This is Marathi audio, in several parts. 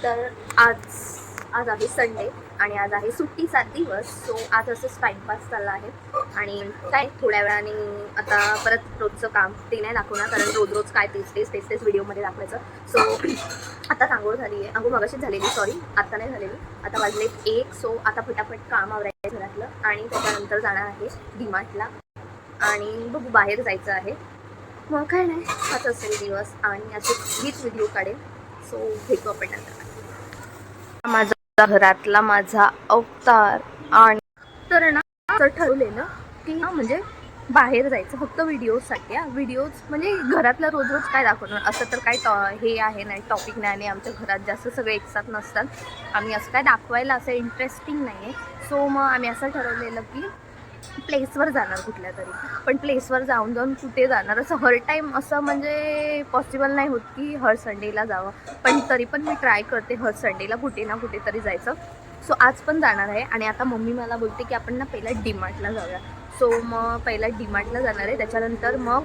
तर आज आहे संडे आणि आज आहे सुट्टीचा दिवस. सो आज असंच टाइमपास चालला आहे आणि काय थोड्या वेळाने आता परत रोजचं काम ते नाही दाखवणार, कारण रोज रोज काय तेच व्हिडिओमध्ये दाखवायचं. सो आता आंघोळ झाली आहे, आंघोळ मगाशीच झालेली, सॉरी आता नाही झालेली, आता वाजले 1. सो आता फटाफट काम आवरायचं घरातलं आणि त्याच्यानंतर जाणार आहे डीमार्टला आणि बघू बाहेर जायचं आहे. मग काय नाही, हाच असेल दिवस आणि असे हीच व्हिडिओ काढेल. सो भेटू आपण नंतर. माझा घरातला माझा अवतार आणि तर ना असं ठरवलेलं की म्हणजे बाहेर जायचं फक्त व्हिडिओसाठी. व्हिडिओज म्हणजे घरातलं रोज रोज काय दाखवणार असं तर काय हे आहे नाही, टॉपिक नाही. आणि आमच्या घरात जास्त सगळे एकसाथ नसतात, आम्ही असं काय दाखवायला असं इंटरेस्टिंग नाही आहे. सो मग आम्ही असं ठरवलेलं की प्लेसवर जाणार कुठल्या तरी, पण प्लेसवर जाऊन कुठे जाणार असं हर टाईम असं म्हणजे पॉसिबल नाही होत की हर संडेला जावं, पण तरी पण मी ट्राय करते हर संडेला कुठे ना कुठे तरी जायचं. सो आज पण जाणार आहे आणि आता मम्मी मला बोलते की आपण ना पहिला डीमार्टला जाऊया. सो मग पहिला डीमार्टला जाणार आहे, त्याच्यानंतर मग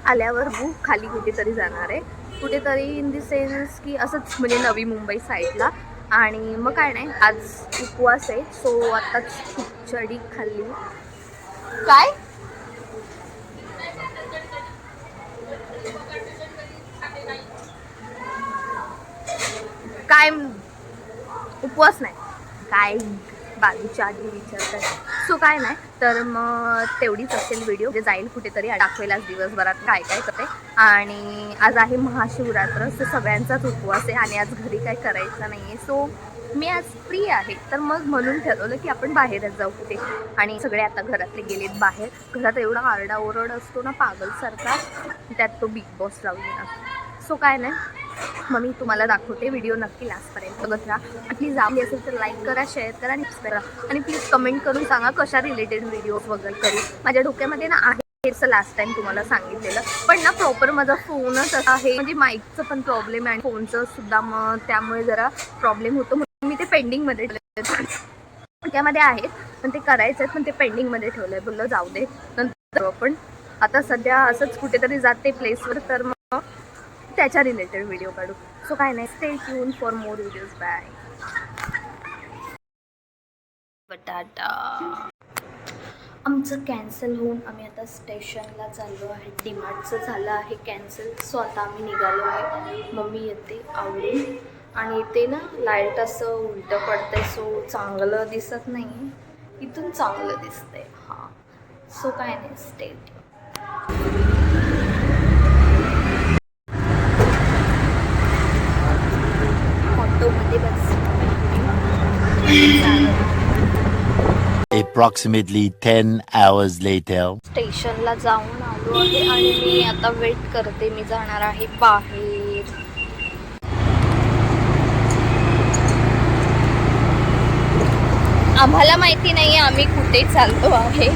आल्यावर खाली कुठेतरी जाणार आहे, कुठेतरी इन दी सेन्स की असंच म्हणजे नवी मुंबई साईडला. आणि मग काय नाही, आज उपवास आहे. सो आताच खिचडी खाल्ली. काय काय उपवास नाही काय, बाजूच्या आधी विचारतात. सो काय नाही, तर मग तेवढीच असेल व्हिडिओ, जे जाईल कुठेतरी दाखवायलाच दिवसभरात काय काय करते. आणि आज आहे महाशिवरात्र, सो सगळ्यांचाच उपवास आहे आणि आज घरी काय करायचं नाही आहे. सो मी आज फ्री आहे, तर मग म्हणून ठरवलं की आपण बाहेरच जाऊ कुठे. आणि सगळे आता घरातले गेलेत बाहेर. घरात एवढा आरडाओरड असतो ना पागलसारखा, त्यात तो बिग बॉस लावलेला. सो काय नाही, मग मी तुम्हाला दाखवते. व्हिडिओ नक्की लास्टपर्यंत बघत राहा. प्लीज आवडली असेल तर लाईक करा, शेअर करा आणि सबस्क्राईब करा. आणि प्लीज कमेंट करून सांगा कशा रिलेटेड व्हिडिओज वगैरे करू. माझ्या डोक्यामध्ये ना आहे लास्ट टाइम तुम्हाला सांगितलेलं, पण ना प्रॉपर माझा फोनच असा आहे, म्हणजे माईकचं पण प्रॉब्लेम आहे आणि फोनचं सुद्धा, मग त्यामुळे जरा प्रॉब्लेम होतो. म्हणून मी ते पेंडिंगमध्ये ठेवलं. डोक्यामध्ये आहेत पण ते करायचं आहे, पण ते पेंडिंगमध्ये ठेवलं आहे. बोललं जाऊ दे नंतर. पण आता सध्या असंच कुठेतरी जाते प्लेसवर, तर मग त्याच्या रिलेटेड व्हिडिओ काढू. सो काय नाही, stay tune for more videos. Bye. बटाटा आमचं कॅन्सल होऊन आम्ही आता स्टेशनला चाललो आहे. डीमार्टचं झालं आहे कॅन्सल. सो आता आम्ही निघालो आहे. मम्मी येते आवडून आणि इथे ना लाईट असं उलटं पडतंय, सो चांगलं दिसत नाही. इथून चांगलं दिसतंय. हां, सो काय नाही, स्टेट ऑटोमध्ये बस. Approximately 10 hours later. स्टेशनला जाऊन आलो आहे आणि मी आता वेट करते. मी जाणार आहे बाहेर. आम्हाला माहिती नाही आम्ही कुठे चाललो आहे.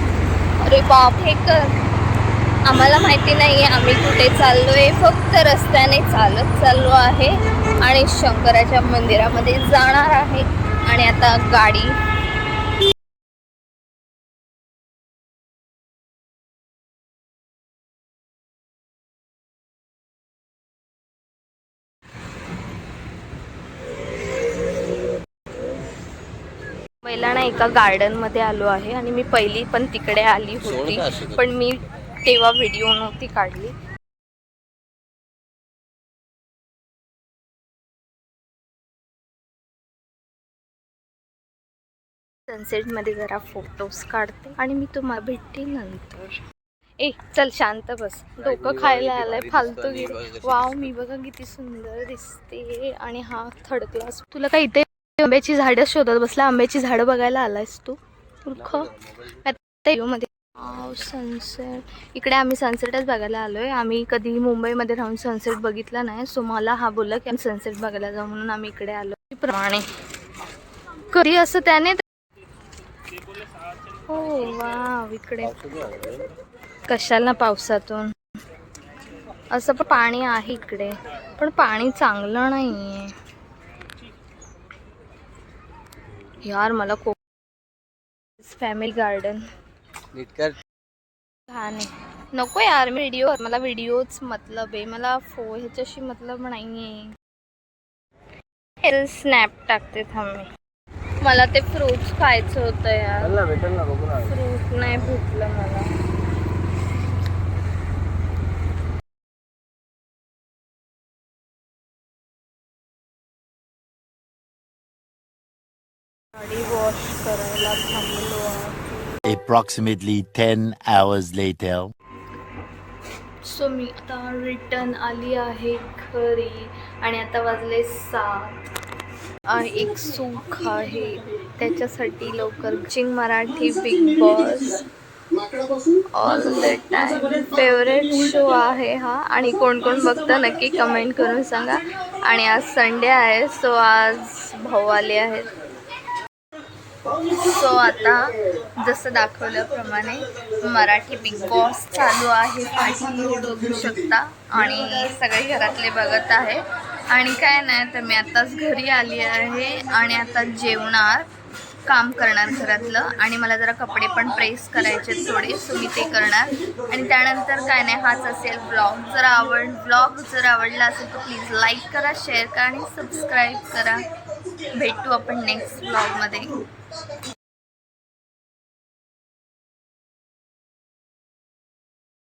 अरे बाप, हे कर. आम्हाला माहिती नाही आम्ही कुठे चाललो आहे, फक्त रस्त्याने चालत चाललो आहे आणि शंकराच्या मंदिरामध्ये जाणार आहे. आणि आता गाडी पहिला ना एका गार्डनमध्ये आलो आहे आणि मी पहिली पण तिकडे आली होती, पण मी तेव्हा व्हिडिओ नव्हती काढली. सनसेटमध्ये जरा फोटोज काढते आणि मी तुम्हाला भेटते नंतर. चल शांत बस, डोकं खायला आलंय फालतू गे. वाव, मी बघा किती सुंदर दिसते. आणि हा थर्ड क्लास. तुला काय इथे आंब्याची झाडं शोधत बसला? आंब्याची झाडं बघायला आलायस तू? मूर्ख. मध्ये सनसेट, इकडे आम्ही सनसेटच बघायला आलोय. आम्ही कधी मुंबईमध्ये राहून सनसेट बघितला नाही, सो मला हा बोलला की सनसेट बघायला जाऊ, म्हणून आम्ही इकडे आलो. प्रमाणे कधी असं त्याने. हो वाव, इकडे कशाला पावसातून असं पण पाणी आहे इकडे, पण पाणी चांगलं नाहीये यार. मला फॅमिली गार्डन नको यार. व्हिडिओ, मला व्हिडिओच मतलब आहे, मला ह्याच्याशी मतलब नाहीये. स्नॅप टाकते थांबे. मला ते फ्रूट्स खायचं होतं यार. भेटेल ना बघू ना. फ्रूट नाही भेटलं मला. गाडी वॉश करायला थांबलो आहे. Approximately 10 hours later. सो मी आता रिटर्न आली आहे घरी आणि आता वाजले 7. एक सुख आहे त्याच्यासाठी लवकर चिंग Marathi Bigg Boss all the time favourite show आहे हा. आणि कोण कोण बघतं नक्की कमेंट करून सांगा. आणि आज संडे आहे सो आज भाऊ आले आहेत. सो आता जसं दाखवल्याप्रमाणे मराठी बिग बॉस चालू आहे पाठी बघू शकता. आणि सगळे घरातले बघत आहे. आणि काय नाही तर मी आताच घरी आली आहे आणि आता जेवणार, काम करणार घरातलं. आणि मला जरा कपडे पण प्रेस करायचे थोडे सो मी ते करणार. आणि त्यानंतर काय नाही हाच असेल ब्लॉग. ब्लॉग जर आवडला असेल तर प्लीज लाईक करा, शेअर करा आणि सबस्क्राईब करा. भेटू आपण नेक्स्ट ब्लॉगमध्ये.